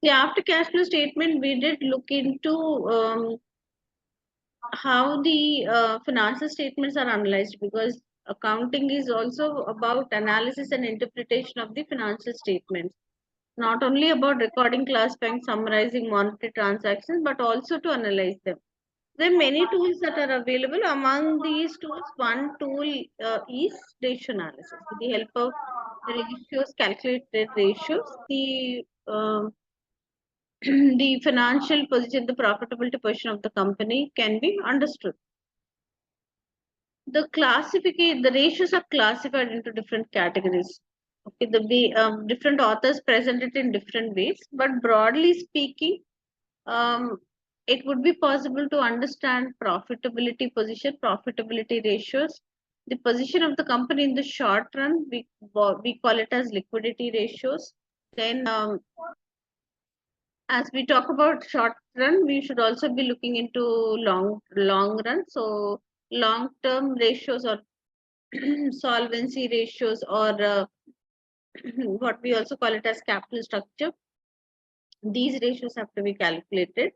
after cash flow statement, we did look into how the financial statements are analyzed, because accounting is also about analysis and interpretation of the financial statements. Not only about recording, classifying, summarizing monetary transactions, but also to analyze them. There are many tools that are available. Among these tools, one tool is ratio analysis. With the help of ratios, calculated ratios, the financial position, the profitability position of the company can be understood. The ratios are classified into different categories. Okay, different authors present it in different ways, but broadly speaking, um, it would be possible to understand profitability position, profitability ratios, the position of the company in the short run. We call it as liquidity ratios. Then, as we talk about short run, we should also be looking into long run. So long term ratios or solvency ratios, or what we also call it as capital structure. These ratios have to be calculated.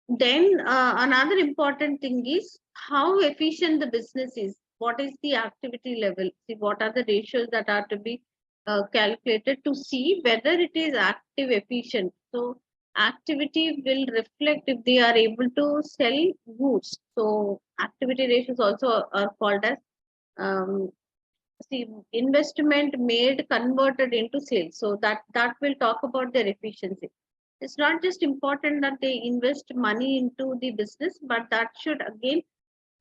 Then another important thing is how efficient the business is. What is the activity level? See, what are the ratios that are to be calculated to see whether it is active efficient. So activity will reflect if they are able to sell goods. So activity ratios also are called as investment made converted into sales. So that will talk about their efficiency. It's not just important that they invest money into the business, but that should again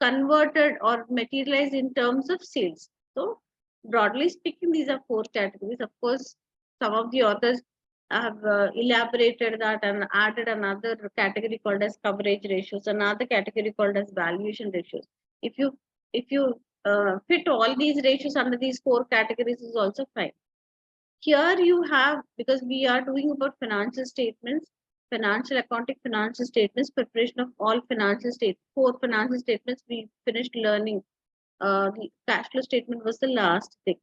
converted or materialize in terms of sales. So broadly speaking, these are four categories. Of course, some of the authors have elaborated that and added another category called as coverage ratios, another category called as valuation ratios. If you fit all these ratios under these four categories is also fine. Here you have, because we are doing about financial statements, financial accounting, financial statements, preparation of all financial four financial statements we finished learning. The cash flow statement was the last thing.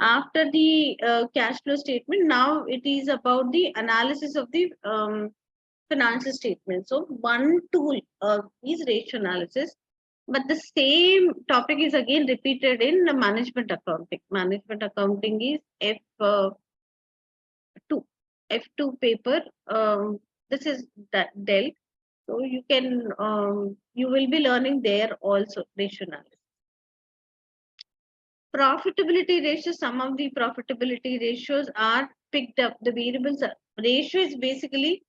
After the cash flow statement, now it is about the analysis of the financial statement. So one tool is ratio analysis, but the same topic is again repeated in the management accounting. Management accounting is F2 paper. This is that dealt. So you will be learning there also ratio analysis. Profitability ratios, some of the profitability ratios are picked up. The variables ratio is basically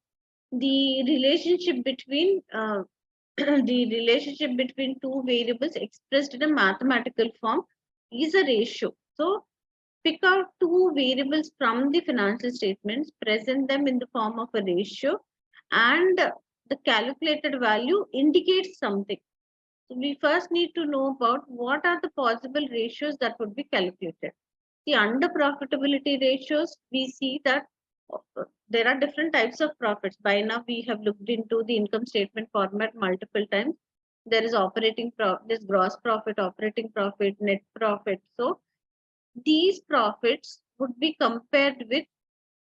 the relationship between the relationship between two variables expressed in a mathematical form is a ratio. So pick out two variables from the financial statements, present them in the form of a ratio, and the calculated value indicates something. So we first need to know about what are the possible ratios that would be calculated. The under profitability ratios, we see that there are different types of profits. By now, we have looked into the income statement format multiple times. There is this gross profit, operating profit, net profit. So these profits would be compared with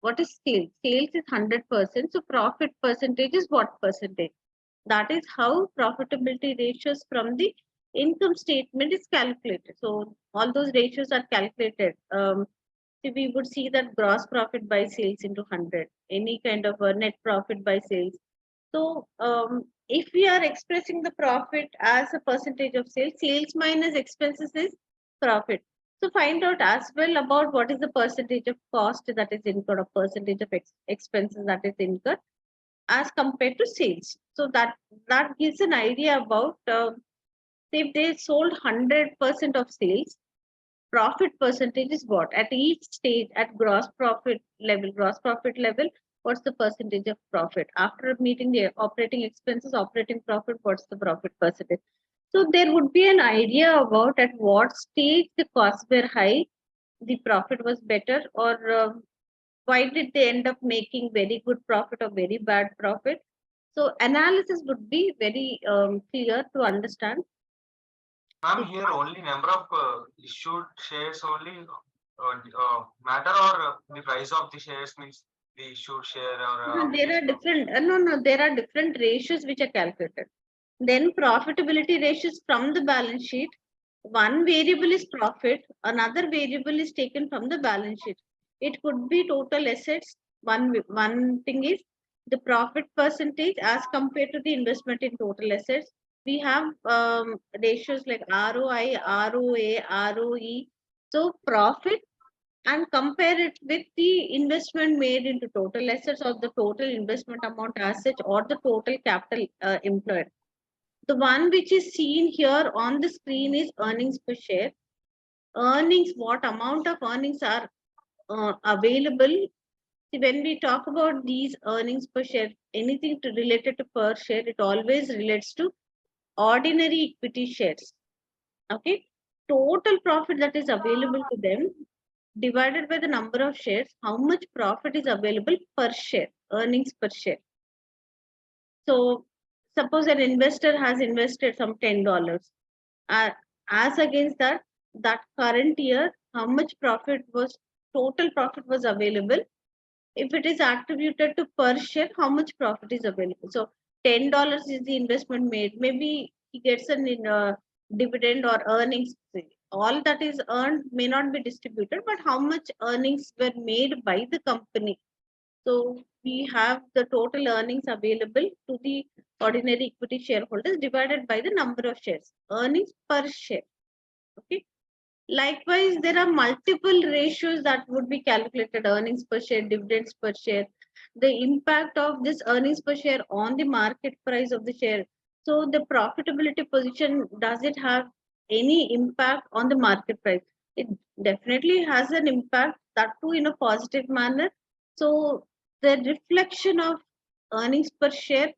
what is sales. Sales is 100%. So profit percentage is what percentage? That is how profitability ratios from the income statement is calculated. So all those ratios are calculated. So we would see that gross profit by sales into 100, any kind of a net profit by sales. So if we are expressing the profit as a percentage of sales, sales minus expenses is profit. So find out as well about what is the percentage of cost that is incurred, or percentage of expenses that is incurred as compared to sales. So that gives an idea about if they sold 100% of sales, profit percentage is what at each stage. At gross profit level, what's the percentage of profit after meeting the operating expenses, operating profit, what's the profit percentage? So there would be an idea about at what stage the costs were high, the profit was better, or why did they end up making very good profit or very bad profit. So analysis would be very clear to understand. Ma'am, here only number of issued shares only matter, or the price of the shares means? the issued share or There are different, there are different ratios which are calculated. Then profitability ratios from the balance sheet. One variable is profit, another variable is taken from the balance sheet. It could be total assets. One thing is the profit percentage as compared to the investment in total assets. We have ratios like ROI, ROA, ROE. So profit, and compare it with the investment made into total assets or the total investment amount assets or the total capital employed. The one which is seen here on the screen is earnings per share. Earnings, what amount of earnings are available. See, when we talk about these earnings per share, anything related to per share, it always relates to ordinary equity shares. Okay. Total profit that is available to them divided by the number of shares, how much profit is available per share, earnings per share. So suppose an investor has invested some $10. As against that, that current year, how much profit was, total profit was available. If it is attributed to per share, how much profit is available. So $10 is the investment made. Maybe he gets an dividend or earnings. All that is earned may not be distributed, but how much earnings were made by the company. So we have the total earnings available to the ordinary equity shareholders divided by the number of shares, earnings per share. Okay. Likewise, there are multiple ratios that would be calculated: earnings per share, dividends per share, the impact of this earnings per share on the market price of the share. So the profitability position, does it have any impact on the market price? It definitely has an impact, that too in a positive manner. So the reflection of earnings per share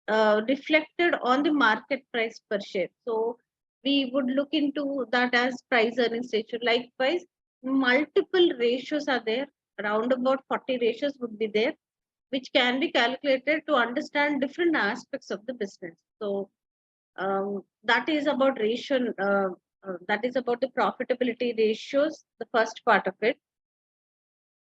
reflected on the market price per share. So we would look into that as price earnings ratio. Likewise, multiple ratios are there. Around about 40 ratios would be there, which can be calculated to understand different aspects of the business. So that is about ratio. That is about the profitability ratios, the first part of it.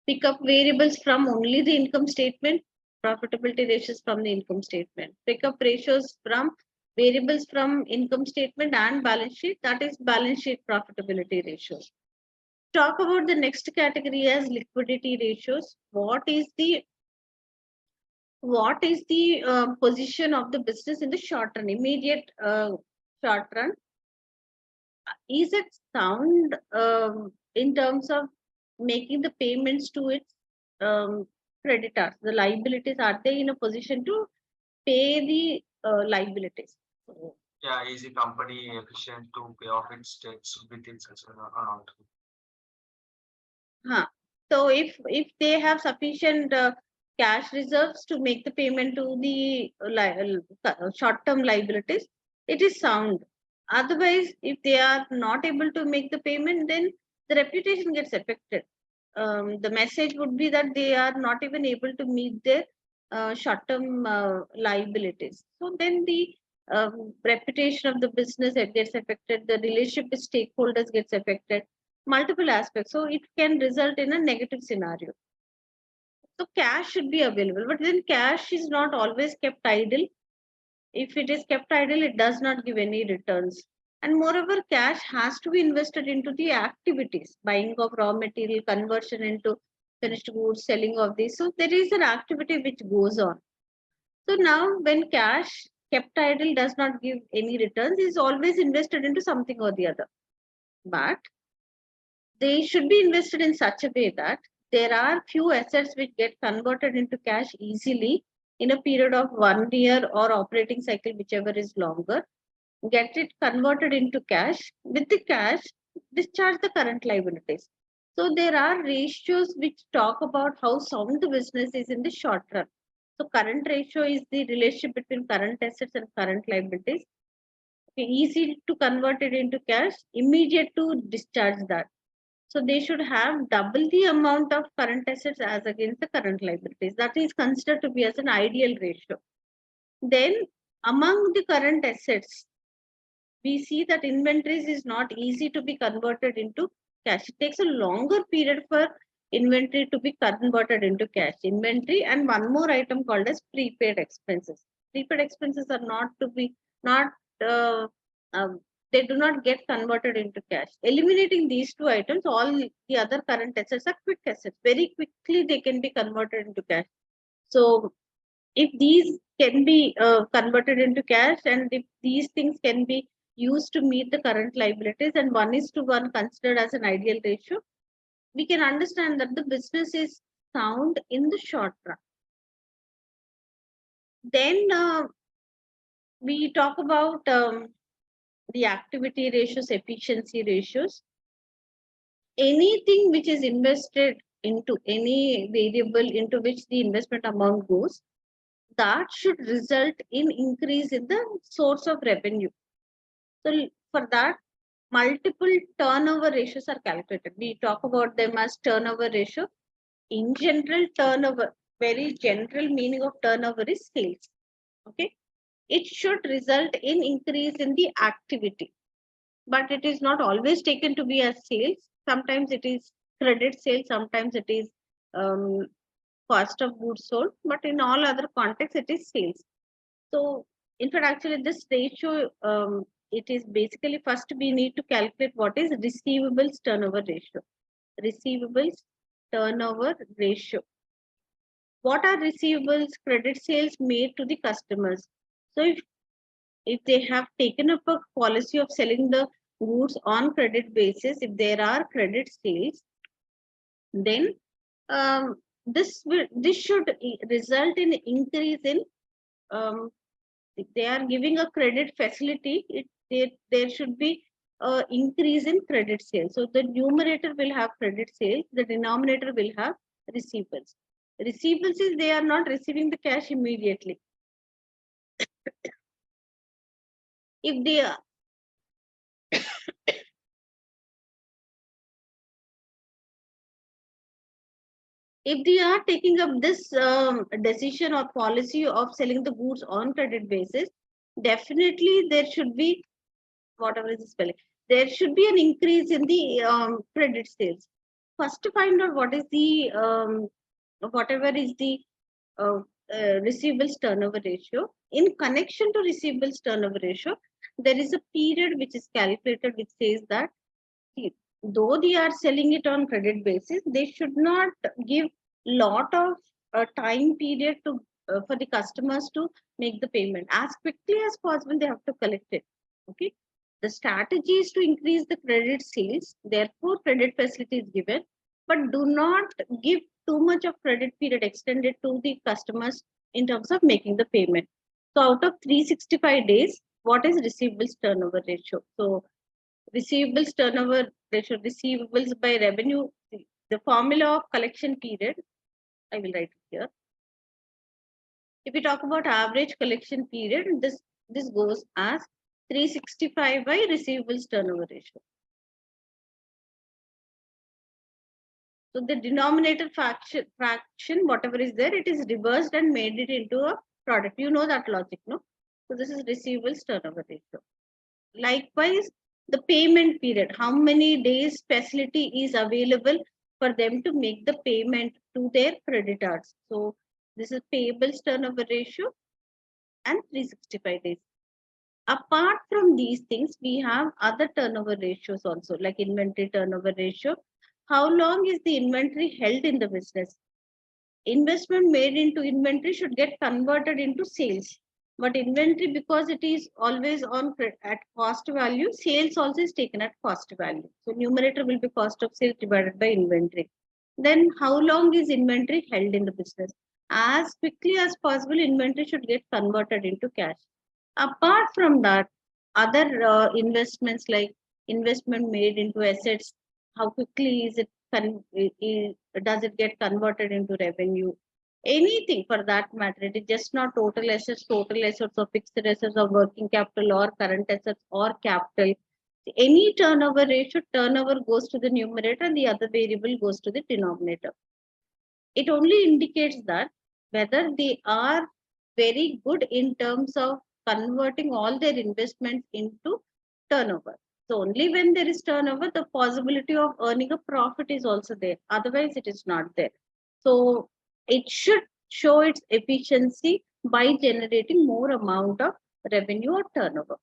Pick up variables from only the income statement, profitability ratios from the income statement. Pick up ratios from variables from income statement and balance sheet, that is balance sheet profitability ratios. Talk about the next category as liquidity ratios. What is the position of the business in the short run, immediate short run? Is it sound in terms of making the payments to its creditors? The liabilities, are they in a position to pay the liabilities? Yeah, is the company efficient to pay off its debts within such an amount? So if they have sufficient cash reserves to make the payment to the short-term liabilities, it is sound. Otherwise, if they are not able to make the payment, then the reputation gets affected. The message would be that they are not even able to meet their short-term liabilities. So then the reputation of the business gets affected, the relationship with stakeholders gets affected, multiple aspects. So it can result in a negative scenario. So cash should be available, but then cash is not always kept idle. If it is kept idle, it does not give any returns. And moreover, cash has to be invested into the activities, buying of raw material, conversion into finished goods, selling of these. So there is an activity which goes on. So now when cash kept idle does not give any returns, is always invested into something or the other. But they should be invested in such a way that there are few assets which get converted into cash easily in a period of 1 year or operating cycle, whichever is longer. Get it converted into cash. With the cash, discharge the current liabilities. So there are ratios which talk about how sound the business is in the short run. So current ratio is the relationship between current assets and current liabilities. Okay, easy to convert it into cash, immediate to discharge that. So they should have double the amount of current assets as against the current liabilities. That is considered to be as an ideal ratio. Then among the current assets, we see that inventories is not easy to be converted into cash. It takes a longer period for inventory to be converted into cash. Inventory and one more item called as prepaid expenses. Prepaid expenses are not uh, um, they do not get converted into cash. Eliminating these two items, all the other current assets are quick assets. Very quickly they can be converted into cash. So if these can be converted into cash, and if these things can be used to meet the current liabilities, and 1:1 considered as an ideal ratio, we can understand that the business is sound in the short run. Then we talk about the activity ratios, efficiency ratios. Anything which is invested into any variable into which the investment amount goes, that should result in increase in the source of revenue. So for that, multiple turnover ratios are calculated. We talk about them as turnover ratio. In general, turnover, very general meaning of turnover is sales. Okay, it should result in increase in the activity, but it is not always taken to be as sales. Sometimes it is credit sales, sometimes it is um, cost of goods sold, but in all other contexts, it is sales. So, in fact, actually, this ratio, it is basically first we need to calculate what is receivables turnover ratio. Receivables turnover ratio. What are receivables, credit sales made to the customers? So, if they have taken up a policy of selling the goods on credit basis, if there are credit sales, then this should result in increase in if they are giving a credit facility, there should be increase in credit sales. So the numerator will have credit sales, the denominator will have receivables. Receivables is they are not receiving the cash immediately. If they are if they are taking up this decision or policy of selling the goods on credit basis, definitely there should be, whatever is the spelling, there should be an increase in the credit sales. First, to find out what is the whatever is the uh, receivables turnover ratio. In connection to receivables turnover ratio, there is a period which is calculated which says that though they are selling it on credit basis, they should not give lot of time period to for the customers to make the payment. As quickly as possible, they have to collect it. Okay. The strategy is to increase the credit sales, therefore credit facility is given, but do not give too much of credit period extended to the customers in terms of making the payment. So out of 365 days, what is receivables turnover ratio? So receivables turnover ratio, receivables by revenue, the formula of collection period, I will write it here. If we talk about average collection period, this goes as 365 by receivables turnover ratio. So the denominator fraction, whatever is there, it is reversed and made it into a product. You know that logic, no? So this is receivables turnover ratio. Likewise, the payment period, how many days facility is available for them to make the payment to their creditors. So this is payables turnover ratio and 365 days. Apart from these things, we have other turnover ratios also, like inventory turnover ratio. How long is the inventory held in the business? Investment made into inventory should get converted into sales. But inventory, because it is always on at cost value, sales also is taken at cost value. So numerator will be cost of sales divided by inventory. Then how long is inventory held in the business? As quickly as possible, inventory should get converted into cash. Apart from that, other investments like investment made into assets, how quickly is it does it get converted into revenue? Anything for that matter, it is just not total assets or fixed assets or working capital or current assets or capital. Any turnover ratio, turnover goes to the numerator and the other variable goes to the denominator. It only indicates that whether they are very good in terms of converting all their investments into turnover. So only when there is turnover, the possibility of earning a profit is also there. Otherwise, it is not there. So it should show its efficiency by generating more amount of revenue or turnover.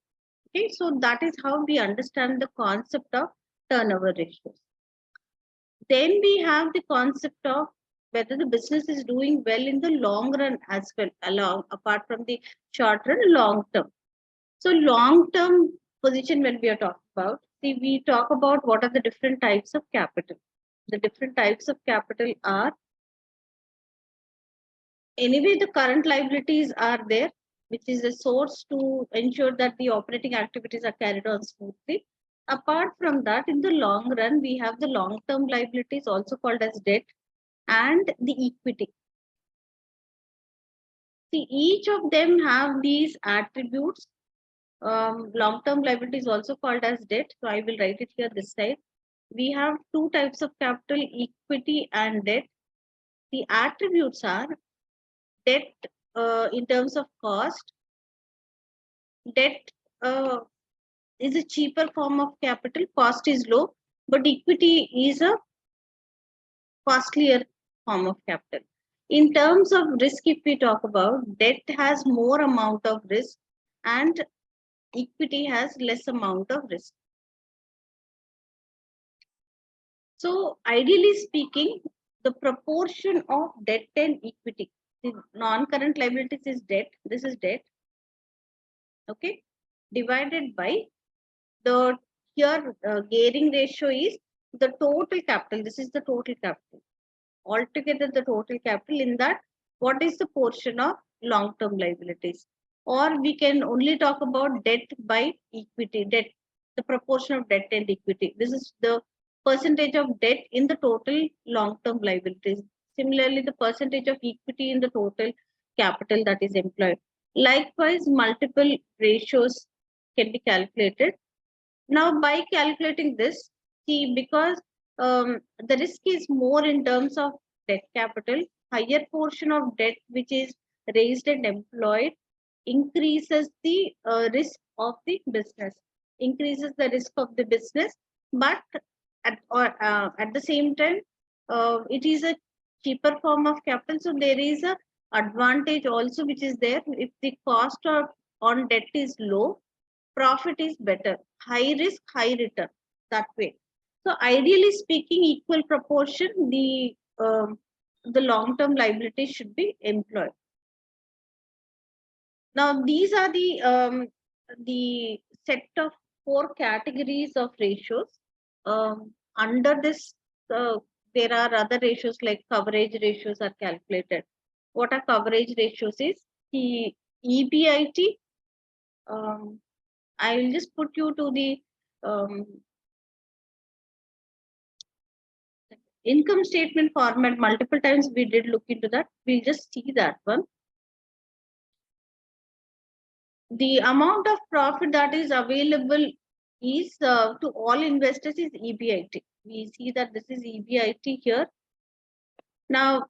Okay, so that is how we understand the concept of turnover ratios. Then we have the concept of whether the business is doing well in the long run as well, along apart from the short run, long term. So long term position, when we are talking about, see, we talk about what are the different types of capital. The different types of capital are, anyway, the current liabilities are there, which is a source to ensure that the operating activities are carried on smoothly. Apart from that, in the long run, we have the long term liabilities, also called as debt, and the equity. See, each of them have these attributes. Long-term liability is also called as debt. So I will write it here this side. We have two types of capital, equity and debt. The attributes are debt in terms of cost. Debt is a cheaper form of capital. Cost is low, but equity is a costlier form of capital. In terms of risk, if we talk about, debt has more amount of risk and equity has less amount of risk. So ideally speaking, the proportion of debt and equity, the non-current liabilities is debt, this is debt, okay, divided by the, here gearing ratio is the total capital, this is the total capital. Altogether the total capital, in that what is the portion of long-term liabilities, or we can only talk about debt by equity, debt, the proportion of debt and equity, this is the percentage of debt in the total long-term liabilities. Similarly, the percentage of equity in the total capital that is employed. Likewise, multiple ratios can be calculated. Now, by calculating this, see, because the risk is more in terms of debt capital, higher portion of debt which is raised and employed increases the risk of the business, increases the risk of the business, but at the same time, it is a cheaper form of capital. So there is a advantage also which is there. If the cost of on debt is low, profit is better, high risk, high return, that way. So ideally speaking, equal proportion, the long term liability should be employed. Now these are the set of 4 categories of ratios. Under this, there are other ratios like coverage ratios are calculated. What are coverage ratios is the EBIT. I will just put you to the income statement format. Multiple times we did look into that. We'll just see that one. The amount of profit that is available is to all investors is EBIT. We see that this is EBIT here. Now,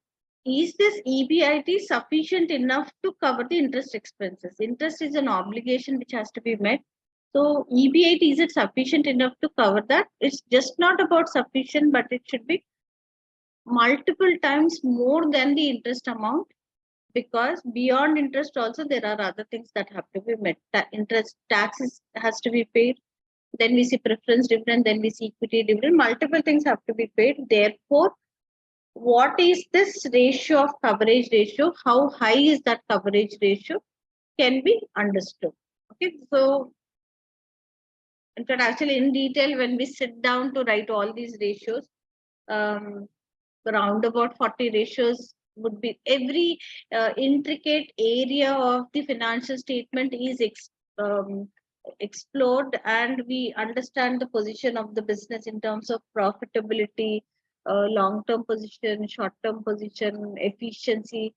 is this EBIT sufficient enough to cover the interest expenses? Interest is an obligation which has to be met. So EBIT, is it sufficient enough to cover that? It's just not about sufficient, but it should be multiple times more than the interest amount, because beyond interest also there are other things that have to be met. Interest, taxes has to be paid, then we see preference dividend, then we see equity dividend, multiple things have to be paid. Therefore, what is this ratio of coverage ratio, how high is that coverage ratio, can be understood. Okay, so in fact, actually in detail, when we sit down to write all these ratios, around about 40 ratios would be, every intricate area of the financial statement is explored, and we understand the position of the business in terms of profitability, long-term position, short-term position, efficiency,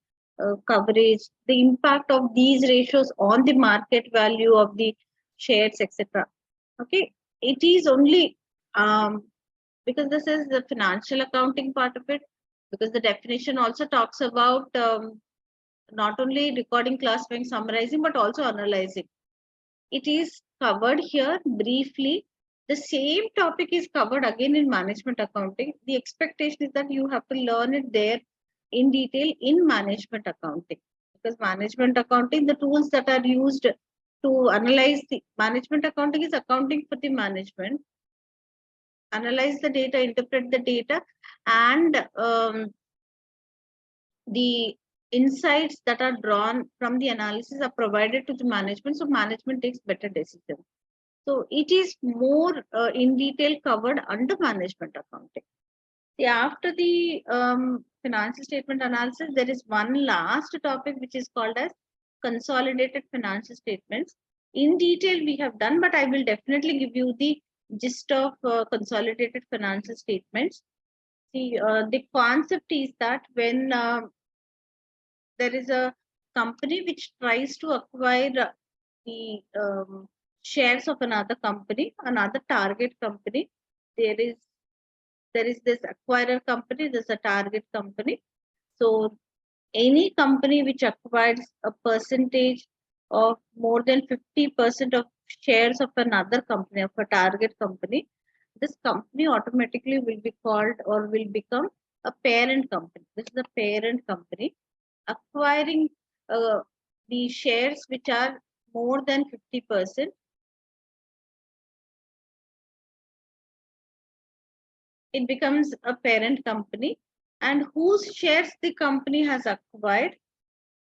coverage, the impact of these ratios on the market value of the shares, etc. Okay, it is only because this is the financial accounting part of it, because the definition also talks about not only recording, classifying, summarizing, but also analyzing. It is covered here briefly The same topic is covered again in management accounting. The expectation is that you have to learn it there in detail in management accounting, because management accounting, the tools that are used to analyze the management accounting is accounting for the management, analyze the data, interpret the data, and the insights that are drawn from the analysis are provided to the management, so management takes better decisions. So it is more in detail covered under management accounting. After the financial statement analysis, there is one last topic which is called as consolidated financial statements. In detail we have done, but I will definitely give you the gist of consolidated financial statements. See, the concept is that when there is a company which tries to acquire the shares of another company, another target company, there is this acquirer company, there's a target company. So any company which acquires a percentage of more than 50% of shares of another company, of a target company, this company automatically will be called or will become a parent company. This is a parent company acquiring the shares which are more than 50%. It becomes a parent company, and whose shares the company has acquired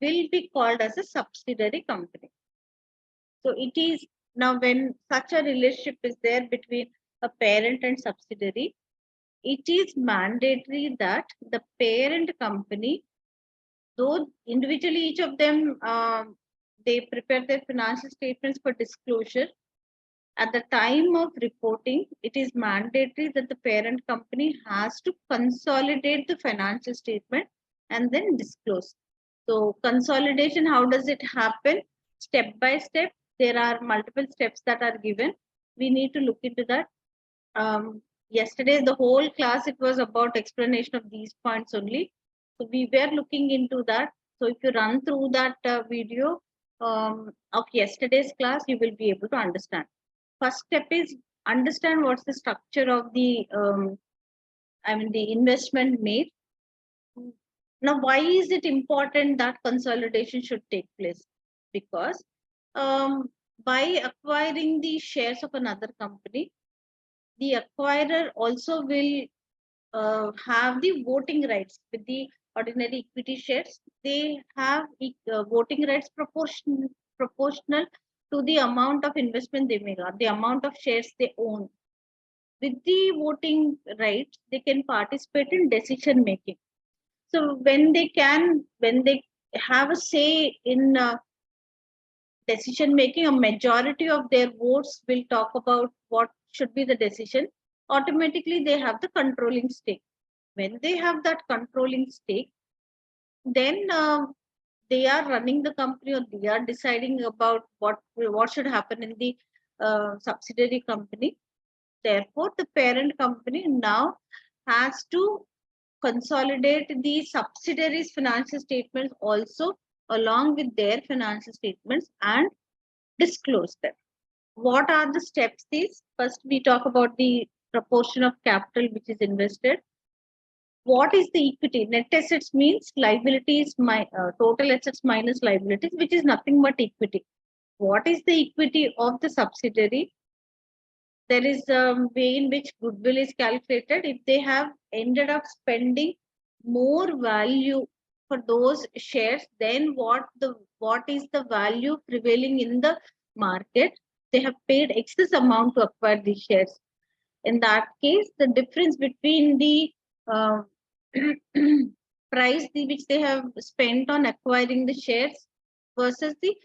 will be called as a subsidiary company. So it is now, when such a relationship is there between a parent and subsidiary, it is mandatory that the parent company, though individually each of them they prepare their financial statements for disclosure, at the time of reporting, it is mandatory that the parent company has to consolidate the financial statement and then disclose. So consolidation, how does it happen? Step by step, there are multiple steps that are given. We need to look into that. Yesterday, the whole class, it was about explanation of these points only. So we were looking into that. So if you run through that video of yesterday's class, you will be able to understand. First step is understand what's the structure of the the investment made. Now, why is it important that consolidation should take place? Because by acquiring the shares of another company, the acquirer also will have the voting rights. With the ordinary equity shares, they have voting rights proportional to the amount of investment they make, or the amount of shares they own. With the voting rights, they can participate in decision making. So when they have a say in decision making, a majority of their votes will talk about what should be the decision. Automatically, they have the controlling stake. When they have that controlling stake, then they are running the company, or they are deciding about what should happen in the subsidiary company. Therefore, the parent company now has to consolidate the subsidiaries' financial statements also along with their financial statements and disclose them. What are the steps? These first, we talk about the proportion of capital which is invested. What is the equity? Net assets means liabilities, total assets minus liabilities, which is nothing but equity. What is the equity of the subsidiary? There is a way in which goodwill is calculated. If they have ended up spending more value for those shares, then what is the value prevailing in the market? They have paid excess amount to acquire these shares. In that case, the difference between the price which they have spent on acquiring the shares versus the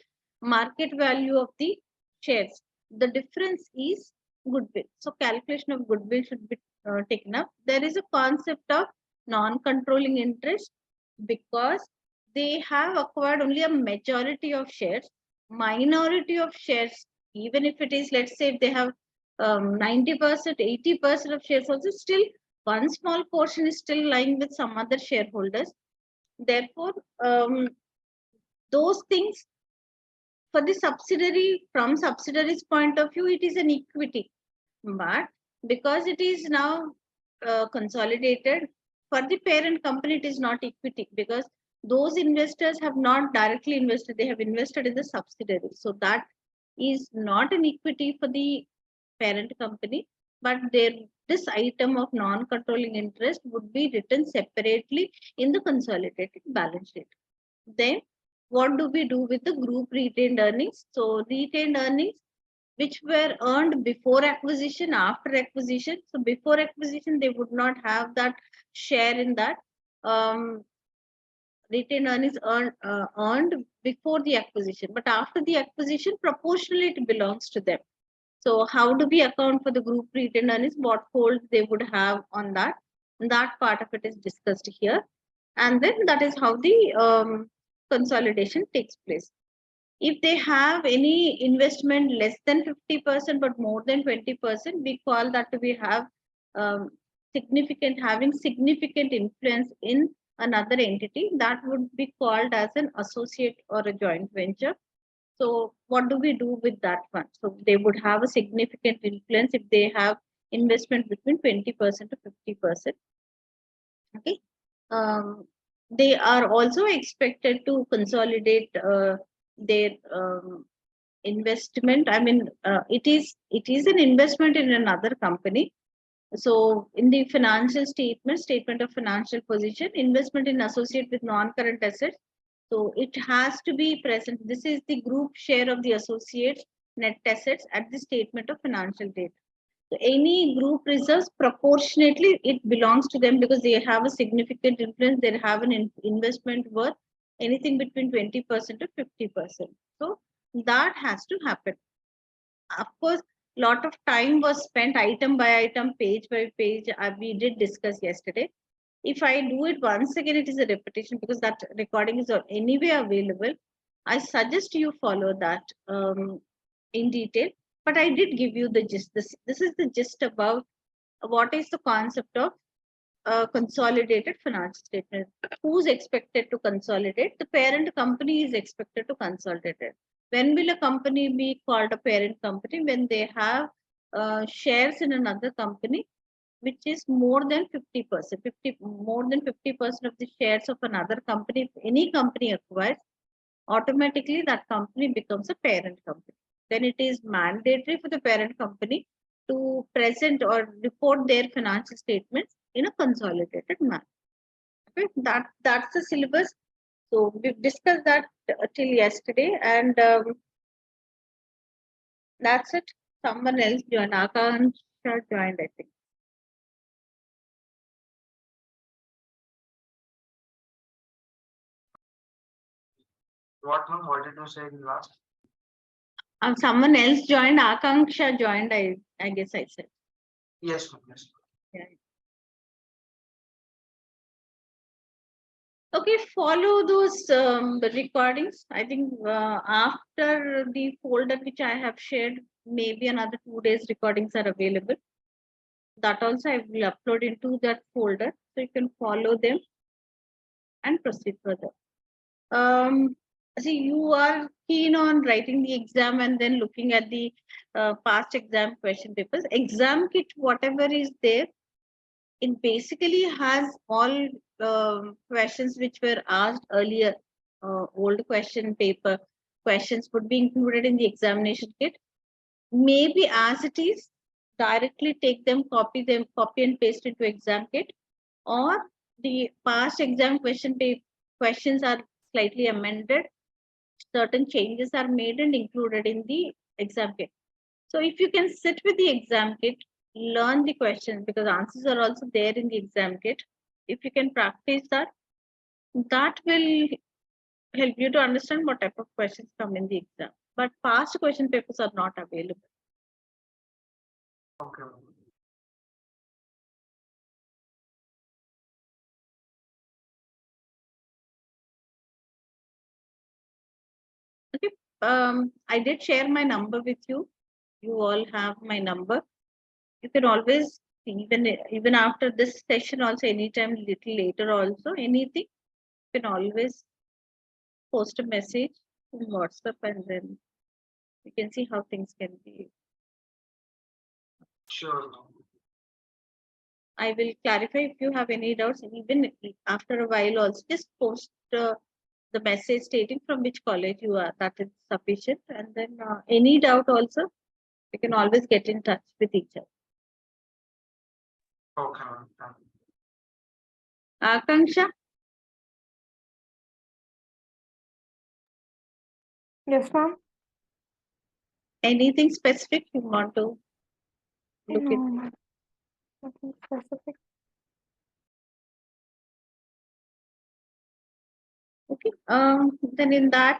market value of the shares, the difference is goodwill. So calculation of goodwill should be taken up. There is a concept of non-controlling interest, because they have acquired only a majority of shares. Minority of shares, even if it is, let's say, if they have 90%, 80% of shares, also still one small portion is still lying with some other shareholders. Therefore, those things, for the subsidiary, from subsidiary's point of view, it is an equity. But because it is now consolidated for the parent company, it is not equity because those investors have not directly invested, they have invested in the subsidiary. So that is not an equity for the parent company, but this item of non-controlling interest would be written separately in the consolidated balance sheet. Then what do we do with the group retained earnings? So retained earnings which were earned before acquisition, after acquisition. So before acquisition, they would not have that share in that. Retained earnings earned before the acquisition, but after the acquisition, proportionally it belongs to them. So how do we account for the group retained earnings? What hold they would have on that? And that part of it is discussed here. And then that is how the consolidation takes place. If they have any investment less than 50% but more than 20%, we call that we have um, having significant influence in another entity. That would be called as an associate or a joint venture. So what do we do with that one? So they would have a significant influence if they have investment between 20% to 50%. Okay. They are also expected to consolidate their investment. I mean, it is an investment in another company. So in the financial statement of financial position, investment in associate with non-current assets. So it has to be present. This is the group share of the associates net assets at the statement of financial data. So any group reserves proportionately it belongs to them because they have a significant influence. They have an investment worth anything between 20% to 50%. So that has to happen. Of course, lot of time was spent item by item, page by page. We did discuss yesterday. If I do it once again, it is a repetition because that recording is anyway available. I suggest you follow that in detail. But I did give you the gist. This is the gist about what is the concept of consolidated financial statement. Who's expected to consolidate? The parent company is expected to consolidate it. When will a company be called a parent company? When they have shares in another company, which is more than 50%. More than 50% of the shares of another company, if any company acquires, automatically that company becomes a parent company. Then it is mandatory for the parent company to present or report their financial statements in a consolidated manner. Okay, that's the syllabus. So we've discussed that till yesterday, and that's it. Someone else joined. Akansha joined, I think. What did you say in last? Someone else joined. Akanksha joined. I guess I said. Yes, ma'am. Yes. Yeah. Okay, follow those recordings. I think after the folder which I have shared, maybe another 2 days recordings are available. That also I will upload into that folder, so you can follow them and proceed further. See, you are keen on writing the exam and then looking at the past exam question papers. Exam kit, whatever is there, it basically has all questions which were asked earlier. Old question paper questions would be included in the examination kit. Maybe as it is, directly take them, copy and paste into exam kit, or the past exam questions are slightly amended. Certain changes are made and included in the exam kit. So if you can sit with the exam kit, learn the questions because answers are also there in the exam kit. If you can practice that, that will help you to understand what type of questions come in the exam. But past question papers are not available. Okay. Okay. I did share my number with you. You all have my number. You can always even after this session also anytime little later also anything you can always post a message in WhatsApp and then you can see how things can be Sure. I will clarify if you have any doubts, and even after a while also just post the message stating from which college you are. That is sufficient. And then any doubt also, you can always get in touch with each other. Okay, ma'am. Thank you. Akanksha, Yes, ma'am. anything specific you want to look No, at? ma'am. Nothing specific. Okay. Then in that